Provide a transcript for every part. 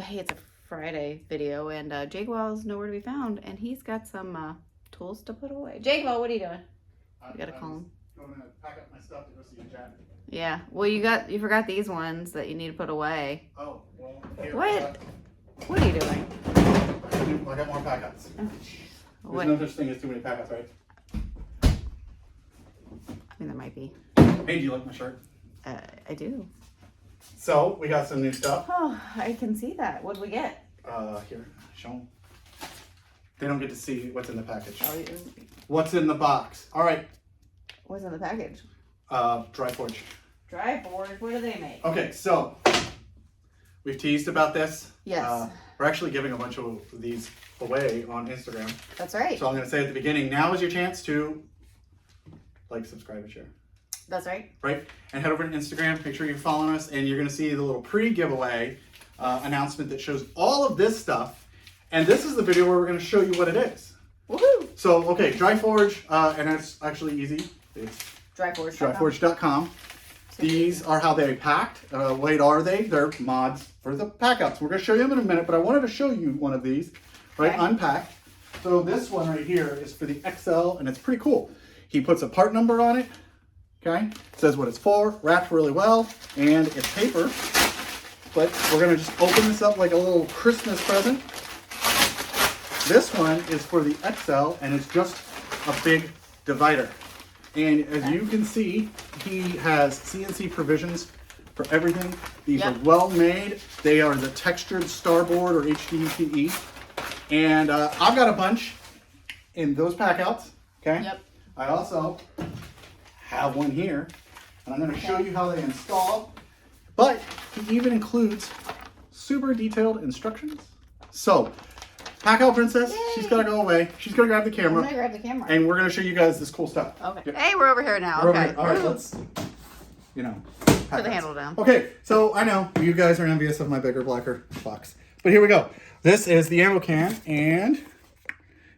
hey, it's a Friday video, and JakeOfALL is nowhere to be found, and he's got some tools to put away. JakeOfALL, what are you doing? You gotta call him. Going to pack up my stuff to go see Jack. Yeah. Well, you forgot these ones that you need to put away. Oh, well. Here, What? What are you doing? I got more packouts. Oh, There's no such thing as too many packouts, right? I mean, there might be. Hey, do you like my shirt? I do. So, we got some new stuff. Oh, I can see that. What did we get? Here, show them. They don't get to see what's in the package. Oh, What's in the box? All right. what's in the package? Dryforge. Dryforge. What do they make? Okay, so we've teased about this. Yes. We're actually giving a bunch of these away on Instagram. That's right. So I'm going to say at the beginning, now is your chance to like, subscribe, and share. That's right. Right? And head over to Instagram. Make sure you're following us, and you're going to see the little pre-giveaway announcement that shows all of this stuff. And this is the video where we're going to show you what it is. Woohoo! So, okay, Dryforge, and it's actually easy. It's Dryforge.com. These are how they packed. What are they? They're mods for the packouts. We're going to show you them in a minute, but I wanted to show you one of these, right? Okay. Unpacked. So this one right here is for the XL, and it's pretty cool. He puts a part number on it, okay? It says what it's for, wrapped really well, and it's paper. But we're going to just open this up like a little Christmas present. This one is for the XL, and it's just a big divider. And as you can see, he has CNC provisions for everything. These are well made. They are the textured starboard or HDPE. And I've got a bunch in those packouts, okay? Yep. I also have one here, and I'm going to show you how they install. But he even includes super detailed instructions. So, PACKOUT Princess, she's got to go away. She's going to grab the camera. I'm going to grab the camera. And we're going to show you guys this cool stuff. Okay. Yep. Hey, we're over here now. We're okay. over here. All right, let's, put the handle down. Okay, so I know you guys are envious of my bigger, blacker box. But here we go. This is the ammo can, and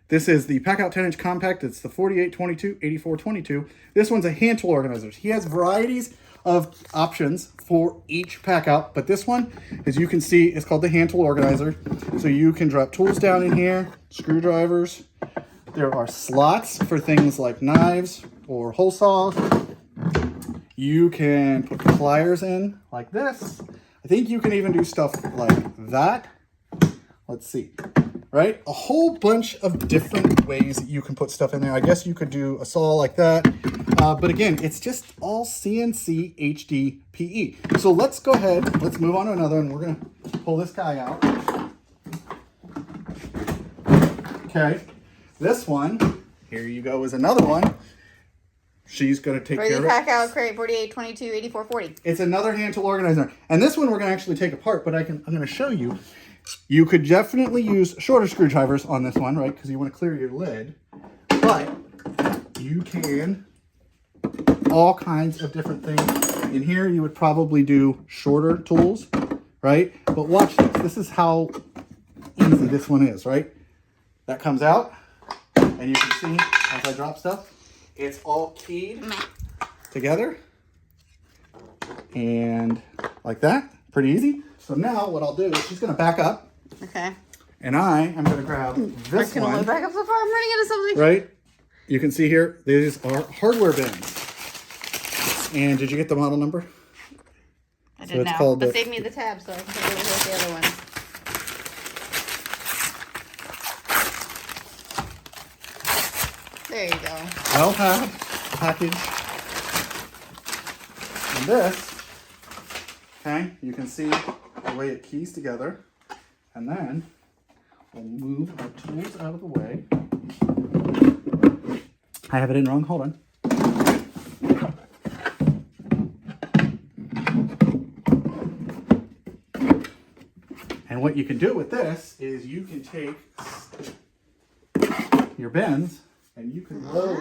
this is the PACKOUT 10-inch compact. It's the 4822, 8422. This one's a hand tool organizer. He has varieties of options for each PACKOUT, but this one, as you can see, is called the hand tool organizer. So you can drop tools down in here, screwdrivers. There are slots for things like knives or hole saws. You can put pliers in like this. I think you can even do stuff like that. Let's see, right? A whole bunch of different ways that you can put stuff in there. I guess you could do a saw like that. But again, it's just all CNC HDPE. So let's go ahead. Let's move on to another one. We're going to pull this guy out. Okay. This one, here you go, is another one. She's going to take care of it. PACKOUT crate 4822, 8440. It's another hand tool organizer. And this one we're going to actually take apart, but I'm going to show you. You could definitely use shorter screwdrivers on this one, right? Because you want to clear your lid. But you can all kinds of different things. In here, you would probably do shorter tools, right? But watch this. This is how easy this one is, right? That comes out, and you can see as I drop stuff, it's all keyed together. And like that. Pretty easy. So now what I'll do is she's going to back up. Okay. And I am going to grab this I can only back up so far. I'm running into something. Right? You can see here, these are hardware bins. And did you get the model number? I did now. But save me the tab so I can take over here with the other ones. There you go. I'll have a package. And this, okay, you can see the way it keys together. And then we'll move our tools out of the way. I have it in wrong. Hold on. And what you can do with this is you can take your bins and you can load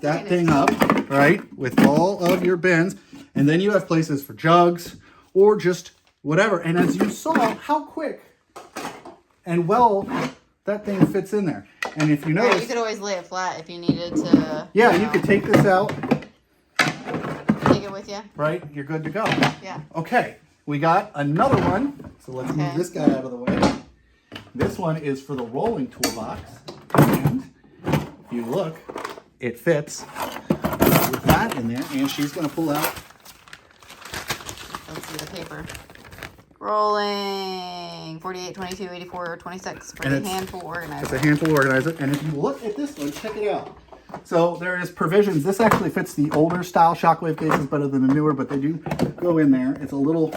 that thing up, right, with all of your bins. And then you have places for jugs or just whatever. And as you saw, how quick and well that thing fits in there. And if you notice, right, you could always lay it flat if you needed to. Yeah, you could take this out. Take it with you. Right, you're good to go. Yeah. Okay, we got another one. So let's move this guy out of the way. This one is for the rolling toolbox. And if you look, it fits with that in there. And she's going to pull out. Let's see the paper. Rolling 48, 22, 84, 26 for the hand tool organizer. It's a hand tool organizer. And if you look at this one, check it out. So there is provisions. This actually fits the older style shockwave cases better than the newer, but they do go in there. It's a little,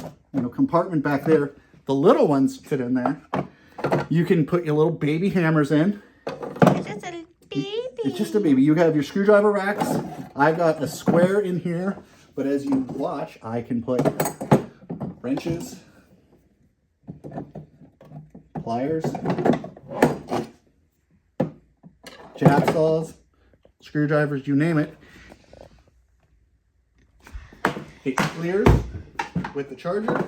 compartment back there. The little ones fit in there. You can put your little baby hammers in. It's just a baby. It's just a baby. You have your screwdriver racks. I got a square in here, but as you watch, I can put wrenches, pliers, jab saws, screwdrivers, you name it. It clears with the charger,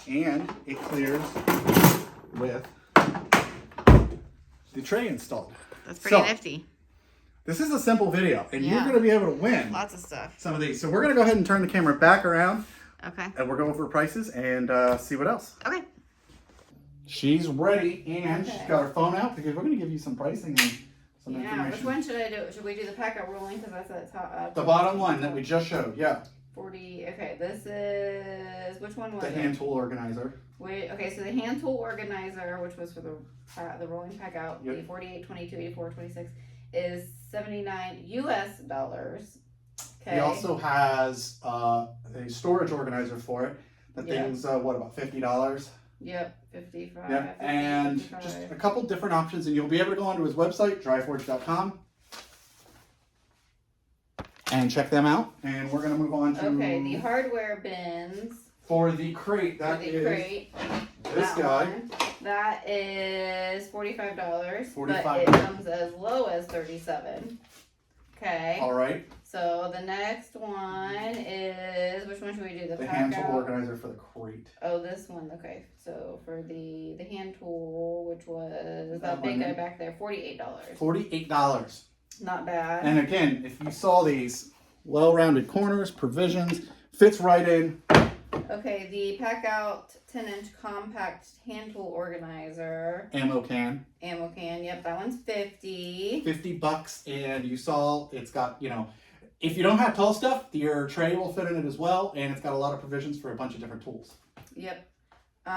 and it clears with the tray installed. That's pretty nifty. This is a simple video, and you're going to be able to win lots of stuff. Some of these. So we're going to go ahead and turn the camera back around. Okay. And we'll go over prices and see what else. Okay. She's ready, and she's got her phone out because we're going to give you some pricing and some information. Which one should I do? Should we do the PACKOUT rolling? Because that's at top. The bottom one that we just showed, yeah. 40. Okay, this is, which one was the it? hand tool organizer. Wait, okay, so the hand tool organizer, which was for the rolling PACKOUT, the 48, 22, 84, 26, is $79 US. Okay. He also has a storage organizer for it. That thing's, what, about $50? Yep, 55. Yep, 50, and 55. just a couple different options, and you'll be able to go onto his website, dryforge.com, and check them out. And we're going to move on to... Okay, the hardware bins. For the crate, this guy. One. That is $45, $45. but it comes as low as $37. Okay. All right. So the next one is, which one should we do? The hand tool organizer for the crate. Oh, this one. Okay. So for the hand tool, which was that big guy back there, $48. $48. Not bad. And again, if you saw these well-rounded corners, provisions, fits right in. Okay, the PACKOUT 10-inch compact hand tool organizer. Ammo can. Yep, that one's $50. $50, and you saw it's got, if you don't have tall stuff, your tray will fit in it as well, and it's got a lot of provisions for a bunch of different tools. Yep. The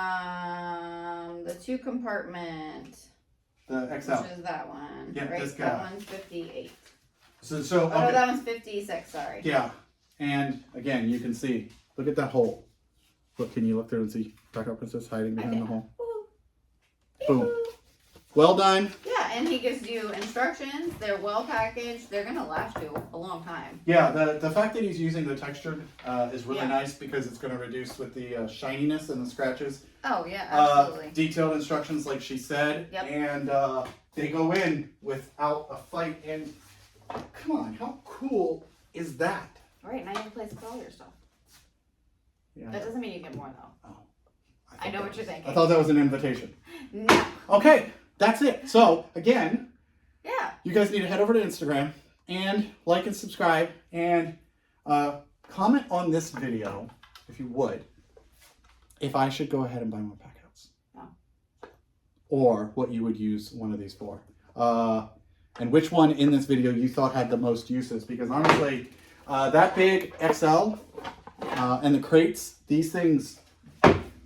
2-compartment. The XL. Which is that one. Yep, right? this guy. That one's 58. So Oh, okay. that one's 56, sorry. Yeah, and again, you can see, look at that hole. Look, can you look through and see PACKOUT Princess hiding behind the hole? Boom. Well done. Yeah, and he gives you instructions. They're well packaged. They're going to last you a long time. Yeah, the fact that he's using the textured is really nice because it's going to reduce with the shininess and the scratches. Oh, yeah, absolutely. Detailed instructions like she said. Yep. And they go in without a fight. And come on, how cool is that? All right, now you can place all your stuff. Yeah. That doesn't mean you get more, though. Oh, I know what you're thinking. I thought that was an invitation. No. Okay, that's it. So, again, Yeah. you guys need to head over to Instagram and like and subscribe and comment on this video, if you would, if I should go ahead and buy more PACKOUTs. No. Or what you would use one of these for. And which one in this video you thought had the most uses. Because honestly, that big XL and the crates, these things,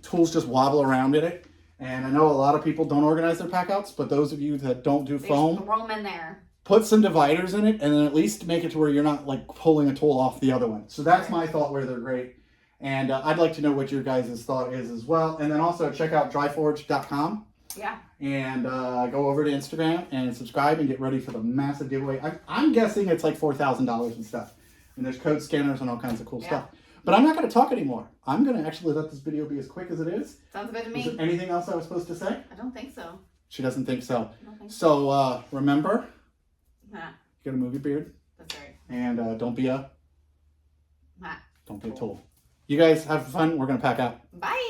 tools just wobble around in it. And I know a lot of people don't organize their PACKOUTs, but those of you that don't do foam, throw them in there. Put some dividers in it, and then at least make it to where you're not like pulling a tool off the other one. So that's my thought where they're great. And I'd like to know what your guys' thought is as well. And then also check out dryforge.com. Yeah. And go over to Instagram and subscribe and get ready for the massive giveaway. I'm guessing it's like $4,000 and stuff. And there's code scanners and all kinds of cool stuff. But I'm not going to talk anymore. I'm going to actually let this video be as quick as it is. Sounds good to me. Is there anything else I was supposed to say? I don't think so. She doesn't think so. I don't think So remember, Nah. you got to move your beard. That's right. And don't be a Nah. tool. You guys have fun. We're going to pack out. Bye.